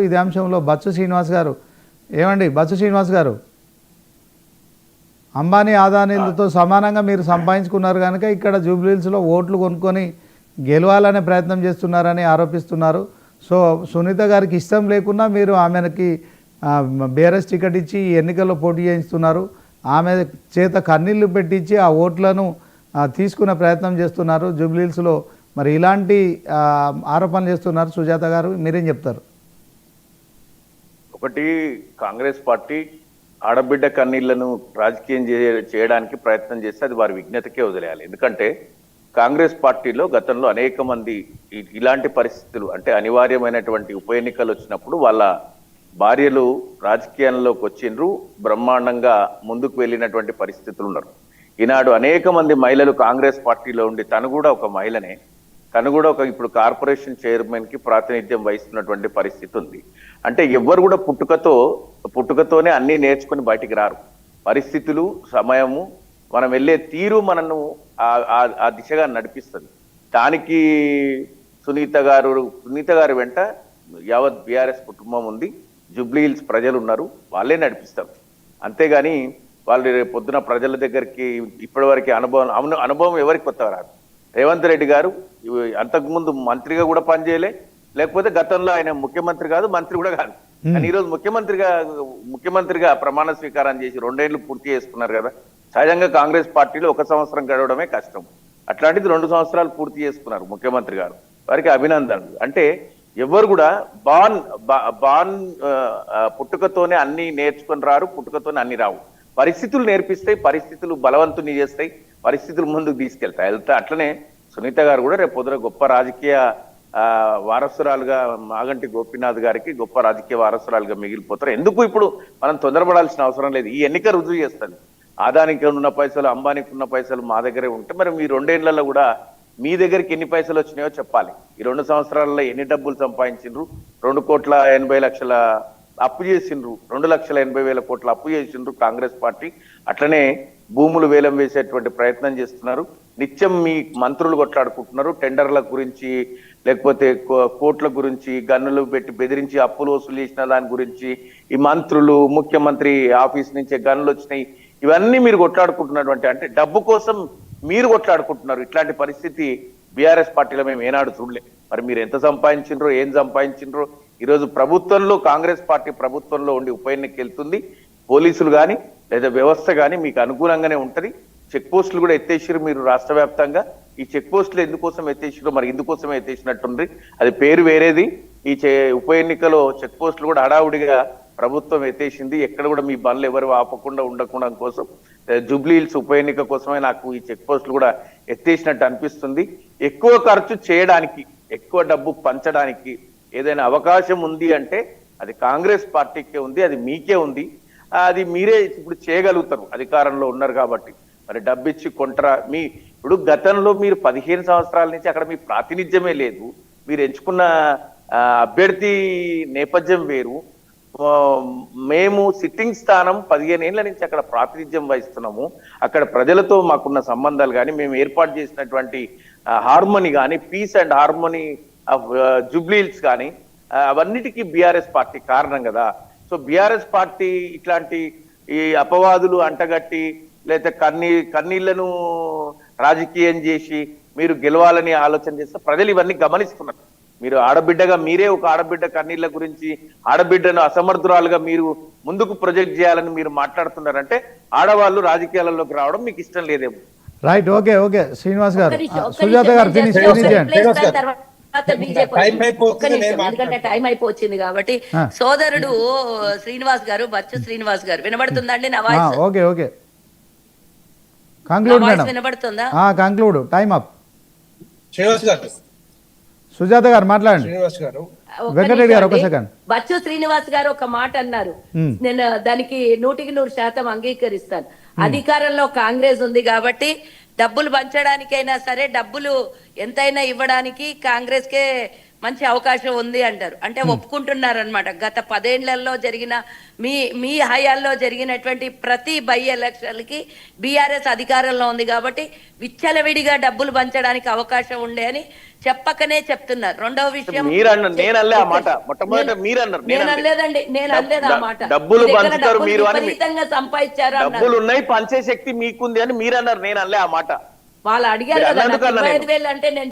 ఇదే అంశంలో బచ్చు శ్రీనివాస్ గారు ఏమండి బచ్చు శ్రీనివాస్ గారు అంబానీ ఆదానీలతో సమానంగా మీరు సంపాదించుకున్నారు కనుక ఇక్కడ జూబ్లీహిల్స్లో ఓట్లు కొనుక్కొని గెలవాలనే ప్రయత్నం చేస్తున్నారని ఆరోపిస్తున్నారు. సో సునీత గారికి ఇష్టం లేకున్నా మీరు ఆమెకి బేరస్ టికెట్ ఇచ్చి ఎన్నికల్లో పోటీ చేయిస్తున్నారు. ఆమె చేత కన్నీళ్లు పెట్టించి ఆ ఓట్లను తీసుకునే ప్రయత్నం చేస్తున్నారు జూబ్లీహిల్స్లో. మరి ఇలాంటి ఆరోపణలు చేస్తున్నారు సుజాత గారు, మీరేం చెప్తారు? ఒకటి, కాంగ్రెస్ పార్టీ ఆడబిడ్డ కన్నీళ్లను రాజకీయం చేయడానికి ప్రయత్నం చేస్తే అది వారి విజ్ఞతకే వదిలేయాలి. ఎందుకంటే కాంగ్రెస్ పార్టీలో గతంలో అనేక మంది ఇలాంటి పరిస్థితులు, అంటే అనివార్యమైనటువంటి ఉప ఎన్నికలు వచ్చినప్పుడు వాళ్ళ భార్యలు రాజకీయాల్లోకి వచ్చిండ్రు, బ్రహ్మాండంగా ముందుకు వెళ్ళినటువంటి పరిస్థితులు ఉన్నారు. ఈనాడు అనేక మంది మహిళలు కాంగ్రెస్ పార్టీలో ఉండి తను కూడా ఒక మహిళనే, తను కూడా ఇప్పుడు కార్పొరేషన్ చైర్మన్ కి ప్రాతినిధ్యం వహిస్తున్నటువంటి పరిస్థితి ఉంది. అంటే ఎవ్వరు కూడా పుట్టుకతోనే అన్ని నేర్చుకుని బయటికి రారు. పరిస్థితులు, సమయము, మనం వెళ్ళే తీరు మనను ఆ దిశగా నడిపిస్తుంది. దానికి సునీత గారు వెంట యావత్ బీఆర్ఎస్ కుటుంబం ఉంది, జూబ్లీహిల్స్ ప్రజలు ఉన్నారు, వాళ్ళే నడిపిస్తారు. అంతేగాని వాళ్ళు పొద్దున ప్రజల దగ్గరికి ఇప్పటివరకు అనుభవం ఎవరికి కొత్తగా రాదు. రేవంత్ రెడ్డి గారు అంతకుముందు మంత్రిగా కూడా పనిచేయలే, లేకపోతే గతంలో ఆయన ముఖ్యమంత్రి కాదు, మంత్రి కూడా కాదు. కానీ ఈరోజు ముఖ్యమంత్రిగా ప్రమాణ స్వీకారం చేసి 2 ఏళ్లు పూర్తి చేసుకున్నారు కదా. సహజంగా కాంగ్రెస్ పార్టీలో 1 సంవత్సరం గడవడమే కష్టం, అట్లాంటిది 2 సంవత్సరాలు పూర్తి చేసుకున్నారు ముఖ్యమంత్రి గారు, వారికి అభినందనలు. అంటే ఎవరు కూడా పుట్టుకతోనే అన్ని నేర్చుకొని రారు, పుట్టుకతోనే అన్ని రావు. పరిస్థితులు నేర్పిస్తాయి, పరిస్థితులు బలవంతుని చేస్తాయి, పరిస్థితులు ముందుకు తీసుకెళ్తాయి. అట్లనే సునీత గారు కూడా రేపు పొద్దున గొప్ప రాజకీయ వారసురాలుగా, మాగంటి గోపీనాథ్ గారికి గొప్ప రాజకీయ వారసురాలుగా మిగిలిపోతారు. ఎందుకు ఇప్పుడు మనం తొందరపడాల్సిన అవసరం లేదు. ఈ ఎన్నిక రుజువు చేస్తుంది. ఆదానికి ఉన్న పైసలు, అంబానీకి ఉన్న పైసలు మా దగ్గరే ఉంటే మరి మీ 2 ఏళ్లలో కూడా మీ దగ్గరికి ఎన్ని పైసలు వచ్చినాయో చెప్పాలి. ఈ 2 సంవత్సరాలలో ఎన్ని డబ్బులు సంపాదించిండ్రు? 2,80,00,000 అప్పు చేసిండ్రు, 2,80,000 కోట్ల అప్పు చేసిండ్రు కాంగ్రెస్ పార్టీ. అట్లనే భూములు వేలం వేసేటువంటి ప్రయత్నం చేస్తున్నారు. నిత్యం మీ మంత్రులు కొట్లాడుకుంటున్నారు టెండర్ల గురించి, లేకపోతే కోట్ల గురించి, గన్నులు పెట్టి బెదిరించి అప్పులు వసూలు చేసిన దాని గురించి. ఈ మంత్రులు, ముఖ్యమంత్రి ఆఫీస్ నుంచే గన్నులు వచ్చినాయి, ఇవన్నీ మీరు కొట్లాడుకుంటున్నటువంటి, అంటే డబ్బు కోసం మీరు కొట్లాడుకుంటున్నారు. ఇట్లాంటి పరిస్థితి బీఆర్ఎస్ పార్టీలో మేము ఏనాడు చూడలే. మరి మీరు ఎంత సంపాదించిండ్రో, ఏం సంపాదించిండ్రో. ఈరోజు ప్రభుత్వంలో, కాంగ్రెస్ పార్టీ ప్రభుత్వంలో ఉండి ఉప ఎన్నిక వెళ్తుంది. పోలీసులు కానీ లేదా వ్యవస్థ కానీ మీకు అనుకూలంగానే ఉంటది. చెక్ పోస్టులు కూడా ఎత్తేసారు మీరు రాష్ట్ర వ్యాప్తంగా. ఈ చెక్ పోస్టులు ఎందుకోసం ఎత్తేసారో మరి ఇందుకోసమే ఎత్తేసినట్టుంది, అది పేరు వేరేది. ఈ ఉప ఎన్నికలో చెక్ పోస్టులు కూడా హడావుడిగా ప్రభుత్వం ఎత్తేసింది. ఎక్కడ కూడా మీ బండ్లు ఎవరు ఆపకుండా ఉండకుండా కోసం, జూబ్లీహిల్స్ ఉప ఎన్నిక కోసమే నాకు ఈ చెక్ పోస్టులు కూడా ఎత్తేసినట్టు అనిపిస్తుంది. ఎక్కువ ఖర్చు చేయడానికి, ఎక్కువ డబ్బు పంచడానికి ఏదైనా అవకాశం ఉంది అంటే అది కాంగ్రెస్ పార్టీకే ఉంది, అది మీకే ఉంది. అది మీరే ఇప్పుడు చేయగలుగుతారు, అధికారంలో ఉన్నారు కాబట్టి. మరి డబ్బు ఇచ్చి కొంటరా? ఇప్పుడు గతంలో మీరు 15 సంవత్సరాల నుంచి అక్కడ మీ ప్రాతినిధ్యమే లేదు. మీరు ఎంచుకున్న అభ్యర్థి నేపథ్యం వేరు. మేము సిట్టింగ్ స్థానం 15 ఏళ్ల నుంచి అక్కడ ప్రాతినిధ్యం వహిస్తున్నాము. అక్కడ ప్రజలతో మాకున్న సంబంధాలు కానీ, మేము ఏర్పాటు చేసినటువంటి హార్మోనీ కానీ, peace and harmony of Jubilee Hills కానీ, అవన్నిటికీ బీఆర్ఎస్ పార్టీ కారణం కదా. సో బీఆర్ఎస్ పార్టీ ఇట్లాంటి ఈ అపవాదులు అంటగట్టి, లేదా కన్నీళ్లను రాజకీయం చేసి మీరు గెలవాలని ఆలోచన చేస్తే ప్రజలు ఇవన్నీ గమనిస్తున్నారు. మీరు ఆడబిడ్డగా, మీరే ఒక ఆడబిడ్డ కన్నీళ్ల గురించి, ఆడబిడ్డను అసమర్థురాలుగా మీరు ముందుకు ప్రొజెక్ట్ చేయాలని మీరు మాట్లాడుతున్నారంటే ఆడవాళ్ళు రాజకీయాలలోకి రావడం మీకు ఇష్టం లేదేమో. రైట్, ఓకే ఓకే శ్రీనివాస్ గారు. సుజాత గారు ఫినిష్ ఎందుకంటే టైం అయిపోయింది కాబట్టి. సోదరుడు శ్రీనివాస్ గారు, బచ్చు శ్రీనివాస్ గారు వినబడుతుందండి నా voice? Okay okay, conclude madam. వినబడుతుందా? Conclude, time up. శ్రీనివాస్ గారు, సుజాత గారు మాట్లాడండి. శ్రీనివాస్ గారు, వెంకటరెడ్డి గారు ఒక సెకండ్. బచ్చు శ్రీనివాస్ గారు ఒక మాట అన్నారు, నేను దానికి 100% అంగీకరిస్తాను. అధికారంలో కాంగ్రెస్ ఉంది కాబట్టి డబ్బులు పంచడానికైనా సరే, డబ్బులు ఎంతైనా ఇవ్వడానికి కాంగ్రెస్ కే మంచి అవకాశం ఉంది అంటారు. అంటే ఒప్పుకుంటున్నారు అనమాట. గత 10 ఏళ్లలో జరిగిన మీ హయాల్లో జరిగినటువంటి ప్రతి బై ఎలక్షన్లకి బీఆర్ఎస్ అధికారంలో ఉంది కాబట్టి విచ్చలవిడిగా డబ్బులు పంచడానికి అవకాశం ఉండే అని చెప్పకనే చెప్తున్నారు. రెండవ విషయం మీరన్నారు, నేను అనలే ఆ మాట. మొట్టమొదట మీరన్నారు, నేను అనలేదండి, నేను అనలేదు ఆ మాట. డబ్బులు మీ దగ్గర పంచుతారు మీరు అని. విపరీతంగా సంపాదించారు అన్నారు. డబ్బులు ఉన్నాయి, పంచే శక్తి మీకుంది అని మీరన్నారు, నేను అనలే ఆ మాట. వాళ్ళు అడిగారు మీరు కదా, అన్నందుకు నాకు అన్నా నేను. 25,000 అంటే నేను